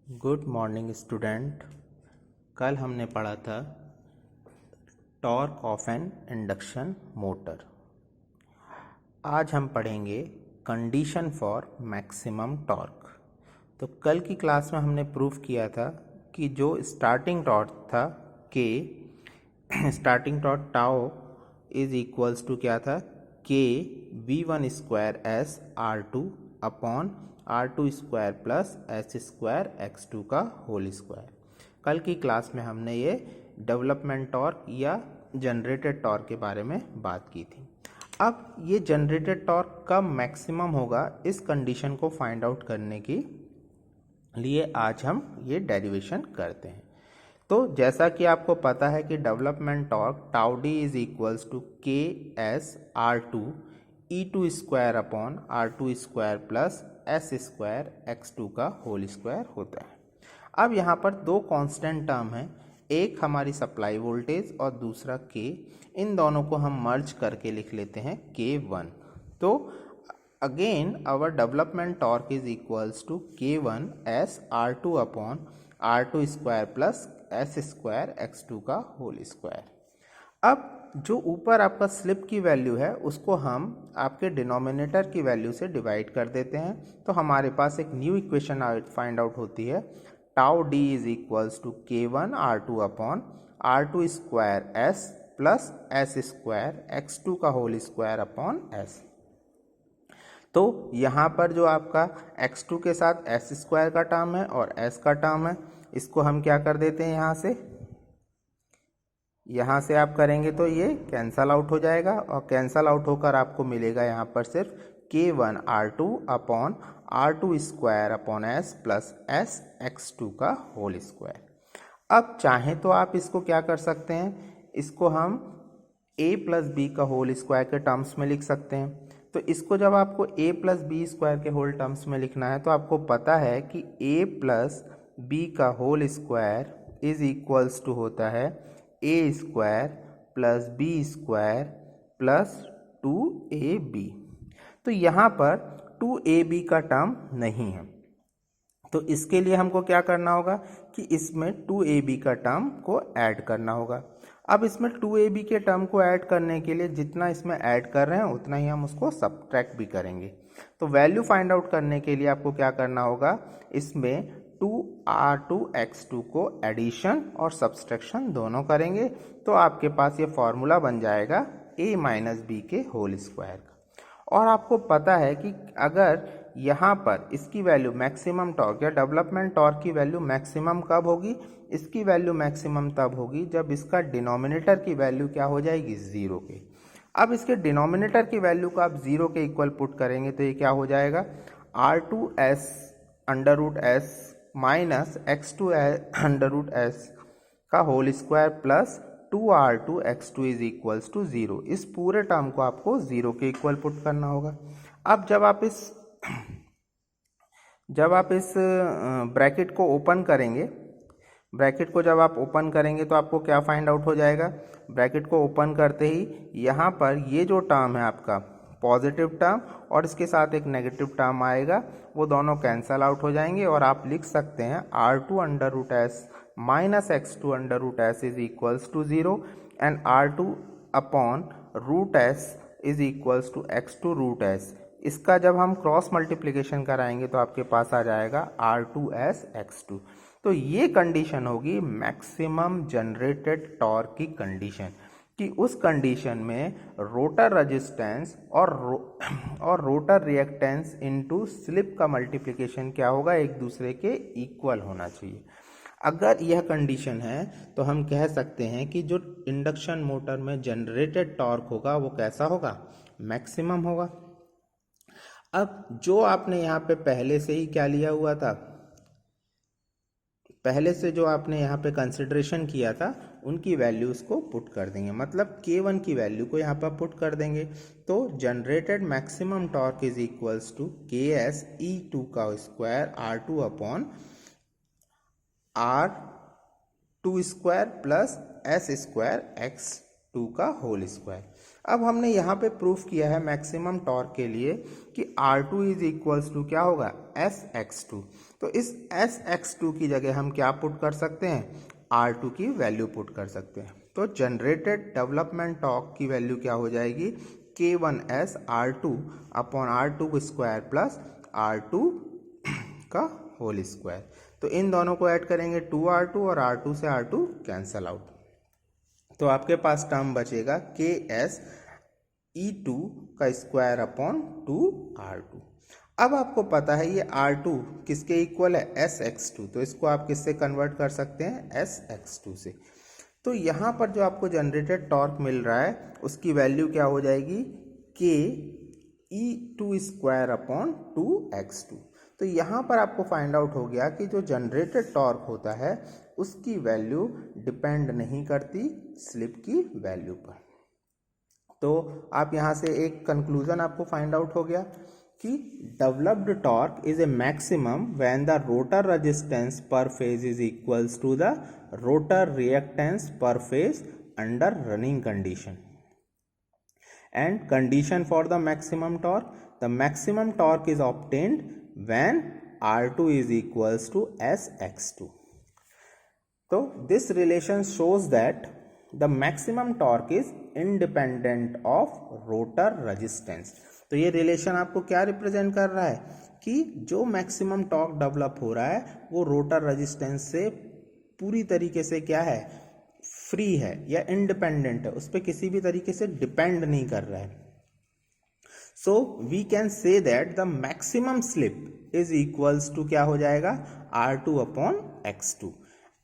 Good morning student. कल हमने पढ़ा था torque of N induction motor. आज हम पढ़ेंगे कंडीशन फॉर मैक्सिमम टॉर्क। तो कल की क्लास में हमने प्रूफ किया था कि जो स्टार्टिंग टॉर्क था के starting torque tau is equals to क्या था के V1 square S R2 upon R2 square plus S square X2 का होल स्क्वायर। कल की क्लास में हमने ये डेवलपमेंट टॉर्क या जनरेटेड टॉर्क के बारे में बात की थी। अब ये जनरेटेड टॉर्क कब मैक्सिमम होगा, इस कंडीशन को फाइंड आउट करने के लिए आज हम ये डेरिवेशन करते हैं। तो जैसा कि आपको पता है कि development torque tau D is equals to K S R2 E2 square upon R2 square plus S square X2 का होल स्क्वायर होता है। अब यहाँ पर दो कांस्टेंट टर्म हैं, एक हमारी सप्लाई वोल्टेज और दूसरा के। इन दोनों को हम मर्ज करके लिख लेते हैं K1। तो again our development torque is equals to K1 S R2 upon R2 square plus S square X2 का होल स्क्वायर। अब जो ऊपर आपका स्लिप की वैल्यू है उसको हम आपके डिनोमिनेटर की वैल्यू से डिवाइड कर देते हैं, तो हमारे पास एक न्यू इक्वेशन फाइंड आउट होती है tau D is equals to K1 R2 upon R2 square S plus S square X2 का होल स्क्वायर अपॉन एस। तो यहाँ पर जो आपका X2 के साथ एस स्क्वायर का टर्म है और एस का टर्म है, इसको हम क्या कर देते हैं, यहाँ से आप करेंगे तो ये कैंसल आउट हो जाएगा और कैंसल आउट होकर आपको मिलेगा यहाँ पर सिर्फ K1 R2 upon R2 square upon S plus S X2 का होल स्क्वायर। अब चाहें तो आप इसको क्या कर सकते हैं, इसको हम a प्लस बी का होल स्क्वायर के टर्म्स में लिख सकते हैं। तो इसको जब आपको a प्लस बी स्क्वायर के होल टर्म्स में लिखना है तो आपको पता है कि a प्लस बी का whole square is equals to होता है a square plus B square plus 2ab। तो यहाँ पर 2ab का टर्म नहीं है, तो इसके लिए हमको क्या करना होगा कि इसमें 2ab का टर्म को ऐड करना होगा। अब इसमें 2ab के टर्म को ऐड करने के लिए जितना इसमें ऐड कर रहे हैं उतना ही हम उसको सब्ट्रैक्ट भी करेंगे। तो वैल्यू फाइंड आउट करने के लिए आपको क्या करना होगा, इसमें 2R2 X2 को एडिशन और सब्सट्रैक्शन दोनों करेंगे, तो आपके पास ये फॉर्मूला बन जाएगा a माइनस बी के होल स्क्वायर का। और आपको पता है कि अगर यहाँ पर इसकी वैल्यू मैक्सिमम टॉर्क या डेवलपमेंट टॉर्क की वैल्यू मैक्सिमम कब होगी, इसकी वैल्यू मैक्सिमम तब होगी जब इसका डिनोमिनेटर की वैल्यू क्या हो जाएगी, जीरो के। अब इसके डिनोमिनेटर की वैल्यू को आप जीरो के इक्वल पुट करेंगे तो ये क्या हो जाएगा, R2s under root S minus X2 under root S का whole square plus 2R2 X2 is equals to zero. इस पूरे टर्म को आपको जीरो के इक्वल पुट करना होगा। अब जब आप इस ब्रैकेट को ओपन करेंगे, ब्रैकेट को जब आप ओपन करेंगे तो आपको क्या फाइंड आउट हो जाएगा, ब्रैकेट को ओपन करते ही यहाँ पर ये जो टर्म है आपका पॉजिटिव टर्म और इसके साथ एक नेगेटिव टर्म आएगा, वो दोनों कैंसल आउट हो जाएंगे और आप लिख सकते हैं R2 under root S minus X2 under root S is equals to zero and R2 upon root S is equals to X2 root S. इसका जब हम क्रॉस मल्टीप्लिकेशन कराएंगे तो आपके पास आ जाएगा R2s X2। तो ये कंडीशन होगी मैक्सिमम जनरेटेड टॉर्क की कंडीशन, कि उस कंडीशन में रोटर रेजिस्टेंस और रोटर रिएक्टेंस इनटू स्लिप का मल्टीप्लिकेशन क्या होगा, एक दूसरे के इक्वल होना चाहिए। अगर यह कंडीशन है तो हम कह सकते हैं कि जो इंडक्शन मोटर में जनरेटेड टॉर्क होगा वो कैसा होगा, मैक्सिमम होगा। अब जो आपने यहाँ पे पहले से ही क्या लिया हुआ था, पहले से जो आपने यहाँ पे कंसिडरेशन किया था उनकी वैल्यूज को पुट कर देंगे, मतलब K1 की वैल्यू को यहाँ पर पुट कर देंगे। तो generated maximum torque is equals to KS E2 का square R2 upon R2 square plus S square X2 का होल स्क्वायर। अब हमने यहाँ पे प्रूफ किया है मैक्सिमम टॉर्क के लिए कि R2 इज इक्वल्स टू क्या होगा, SX2। तो इस Sx2 की जगह हम क्या पुट कर सकते हैं, R2 की वैल्यू पुट कर सकते हैं। तो जनरेटेड डेवलपमेंट टॉर्क की वैल्यू क्या हो जाएगी, K1S R2 upon R2 square plus R2 का होल स्क्वायर। तो इन दोनों को ऐड करेंगे 2R2 और R2 से R2 कैंसल आउट, तो आपके पास टर्म बचेगा KS E2 का स्क्वायर अपॉन 2R2। अब आपको पता है ये R2 किसके इक्वल है, Sx2, तो इसको आप किससे कन्वर्ट कर सकते हैं, Sx2 से। तो यहाँ पर जो आपको जनरेटेड टॉर्क मिल रहा है उसकी वैल्यू क्या हो जाएगी, K E2 square upon 2x2। तो यहाँ पर आपको फाइंड आउट हो गया कि जो जनरेटेड टॉर्क होता है उसकी वैल्यू डिपेंड नहीं करती स्लिप की वैल्यू पर। तो आप यहाँ से एक कंक्लूजन आपको फाइंड आउट हो गया कि developed torque is a maximum when the rotor resistance per phase is equals to the rotor reactance per phase under running condition. And condition for the maximum torque is obtained when R2 is equals to Sx2. So this relation shows that the maximum torque is independent of rotor resistance. तो ये relation आपको क्या represent कर रहा है कि जो maximum torque develop हो रहा है वो रोटर रेजिस्टेंस से पूरी तरीके से क्या है, फ्री है या इंडिपेंडेंट है, उस पर किसी भी तरीके से डिपेंड नहीं कर रहा है। So we can say that the maximum slip is equals to क्या हो जाएगा, R2 अपॉन x2।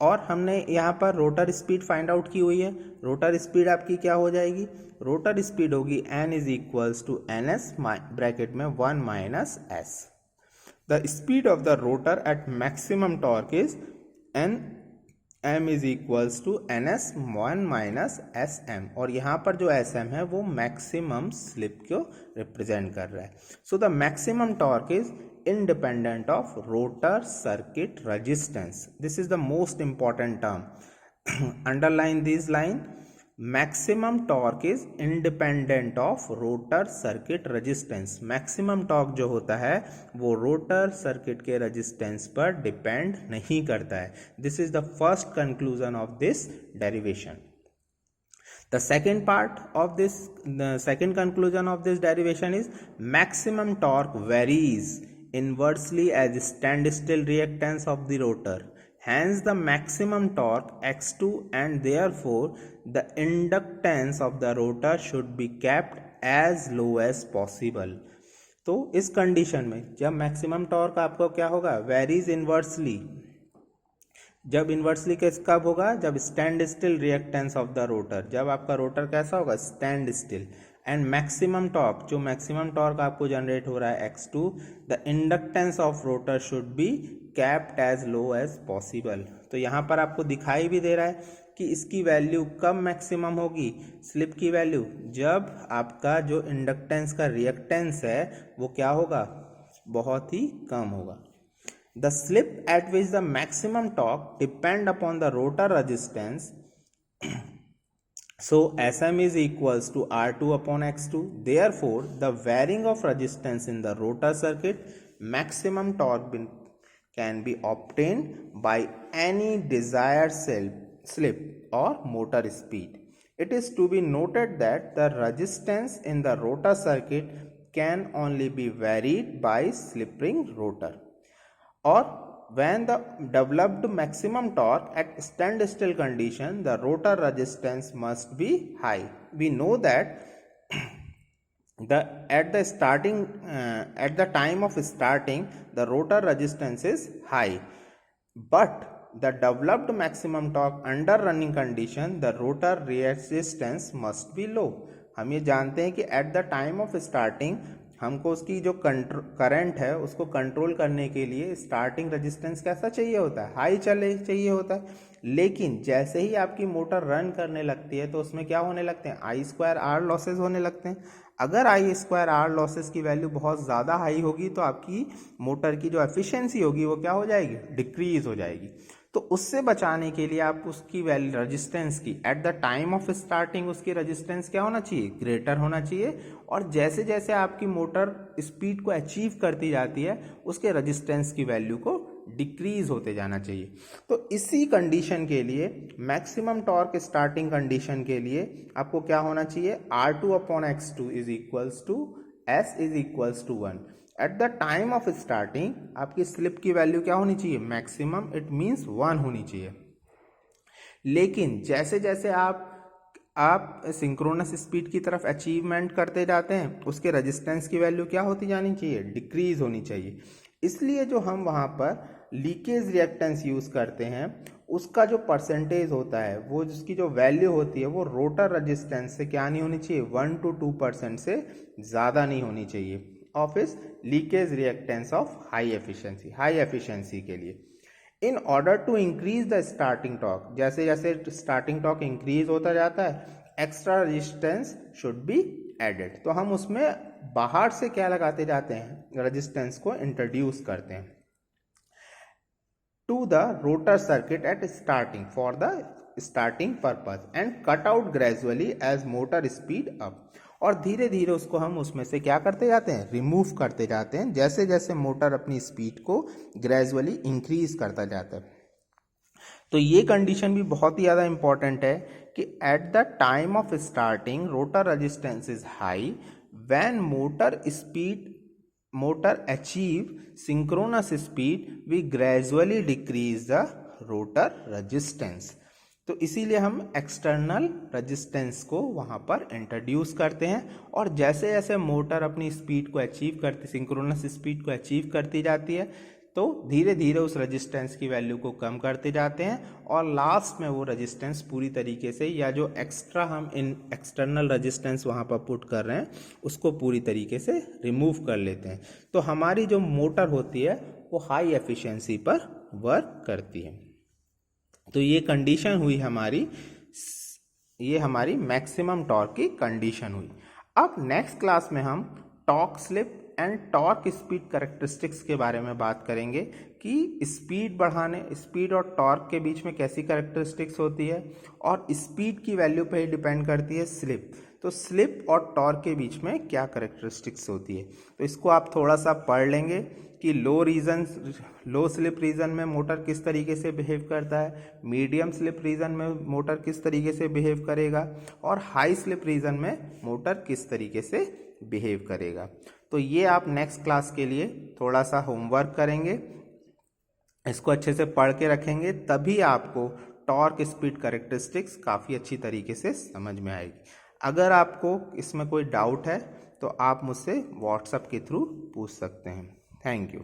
और हमने यहाँ पर रोटर स्पीड फाइंड आउट की हुई है। रोटर स्पीड आपकी क्या हो जाएगी, रोटर स्पीड होगी n is equals to ns bracket में 1 minus s। The speed of the rotor at maximum torque is m is equals to ns 1 minus sm, और यहाँ पर जो sm है वो मैक्सिमम स्लिप को रिप्रेजेंट कर रहा है। So the maximum torque is independent of rotor circuit resistance. This is the most important term. Underline this line. Maximum torque is independent of rotor circuit resistance. Maximum torque जो होता है वो rotor circuit के resistance पर depend नहीं करता है. This is the first conclusion of this derivation. The second part of this, the second conclusion of this derivation is maximum torque varies inversely as standstill reactance of the rotor. Hence the maximum torque x2 and therefore the inductance of the rotor should be kept as low as possible. तो इस condition में जब maximum torque आपको क्या होगा, varies inversely, जब inversely कब होगा, जब stand still reactance of the rotor, जब आपका रोटर कैसा होगा, stand still. And maximum torque, जो मैक्सिमम टॉर्क आपको जनरेट हो रहा है x2, the inductance of rotor should be capped as low as possible. तो यहाँ पर आपको दिखाई भी दे रहा है कि इसकी वैल्यू कब मैक्सिमम होगी, स्लिप की वैल्यू, जब आपका जो इंडक्टेंस का रिएक्टेंस है वो क्या होगा, बहुत ही कम होगा। The slip at which the maximum torque depend upon the rotor resistance. So Sm is equals to R2 upon X2. Therefore, the varying of resistance in the rotor circuit, maximum torque can be obtained by any desired slip or motor speed. It is to be noted that the resistance in the rotor circuit can only be varied by slip-ring rotor. Or when the developed maximum torque at standstill condition, the rotor resistance must be high. We know that at the time of starting, the rotor resistance is high, but the developed maximum torque under running condition, the rotor resistance must be low. हम ये जानते हैं कि at the time of starting हमको उसकी जो current है उसको कंट्रोल करने के लिए स्टार्टिंग रेजिस्टेंस कैसा चाहिए होता है, हाई चाहिए होता है। लेकिन जैसे ही आपकी मोटर रन करने लगती है तो उसमें क्या होने लगते हैं, I2R लॉसेज होने लगते हैं। अगर I2R लॉसेज की वैल्यू बहुत ज़्यादा हाई होगी तो आपकी मोटर की जो एफिशिएंसी होगी वो क्या हो जाएगी, डिक्रीज हो जाएगी। तो उससे बचाने के लिए आप उसकी वैल्यू रेजिस्टेंस की eight the time of starting उसकी रेजिस्टेंस क्या होना चाहिए, ग्रेटर होना चाहिए। और जैसे जैसे आपकी मोटर स्पीड को अचीव करती जाती है उसके रेजिस्टेंस की वैल्यू को डिक्रीज होते जाना चाहिए। तो इसी कंडीशन के लिए मैक्सिमम टॉर्क स्टार्टिंग कंडीशन के लिए आपको क्या होना चाहिए, R2/x2 is equals to S is equals to 1। At the time of starting आपकी स्लिप की वैल्यू क्या होनी चाहिए, मैक्सिमम, इट मीन्स 1 होनी चाहिए। लेकिन जैसे जैसे आप सिंक्रोनस स्पीड की तरफ अचीवमेंट करते जाते हैं, उसके रेजिस्टेंस की वैल्यू क्या होती जानी चाहिए, डिक्रीज होनी चाहिए। इसलिए जो हम वहाँ पर लीकेज रिएक्टेंस यूज़ करते हैं, उसका जो परसेंटेज होता है, वो जिसकी जो वैल्यू होती है, वो रोटर रेजिस्टेंस से क्या नहीं होनी चाहिए, 1 to 2% से ज़्यादा नहीं होनी चाहिए ऑफ इस leakage reactance of high efficiency के लिए। In order to increase the starting torque, जैसे जैसे स्टार्टिंग टॉर्क इंक्रीज होता जाता है, extra resistance should be added. तो हम उसमें बाहर से क्या लगाते जाते हैं, रेजिस्टेंस को इंट्रोड्यूस करते हैं to the rotor circuit at starting for the starting purpose and cut out gradually as motor speed up. और धीरे धीरे उसको हम उसमें से क्या करते जाते हैं, रिमूव करते जाते हैं, जैसे जैसे मोटर अपनी स्पीड को ग्रेजुअली इंक्रीज करता जाता है। तो ये कंडीशन भी बहुत ही ज़्यादा इंपॉर्टेंट है कि at the time of starting rotor resistance is high when motor achieve synchronous speed we gradually decrease the rotor resistance. तो इसीलिए हम एक्सटर्नल रेजिस्टेंस को वहाँ पर इंट्रोड्यूस करते हैं, और जैसे जैसे मोटर अपनी स्पीड को अचीव करती, सिंक्रोनस स्पीड को अचीव करती जाती है, तो धीरे धीरे उस रेजिस्टेंस की वैल्यू को कम करते जाते हैं, और लास्ट में वो रेजिस्टेंस पूरी तरीके से, या जो एक्स्ट्रा हम इन एक्सटर्नल रेजिस्टेंस वहाँ पर पुट कर रहे हैं, उसको पूरी तरीके से रिमूव कर लेते हैं। तो हमारी जो मोटर होती है वो हाई एफिशिएंसी पर वर्क करती है। तो ये कंडीशन हुई हमारी मैक्सिमम टॉर्क की कंडीशन हुई। अब नेक्स्ट क्लास में हम torque slip and torque speed characteristics के बारे में बात करेंगे कि स्पीड और टॉर्क के बीच में कैसी कैरेक्टरिस्टिक्स होती है, और स्पीड की वैल्यू पे ही डिपेंड करती है स्लिप। तो स्लिप और टॉर्क के बीच में क्या कैरेक्टरिस्टिक्स होती है, तो इसको आप थोड़ा सा पढ़ लेंगे कि लो स्लिप रीजन में मोटर किस तरीके से बिहेव करता है, मीडियम स्लिप रीजन में मोटर किस तरीके से बिहेव करेगा, और हाई स्लिप रीजन में मोटर किस तरीके से बिहेव करेगा। तो ये आप नेक्स्ट क्लास के लिए थोड़ा सा होमवर्क करेंगे, इसको अच्छे से पढ़ के रखेंगे, तभी आपको टॉर्क स्पीड कैरेक्टरिस्टिक्स काफ़ी अच्छी तरीके से समझ में आएगी। अगर आपको इसमें कोई डाउट है तो आप मुझसे व्हाट्सएप के थ्रू पूछ सकते हैं। Thank you.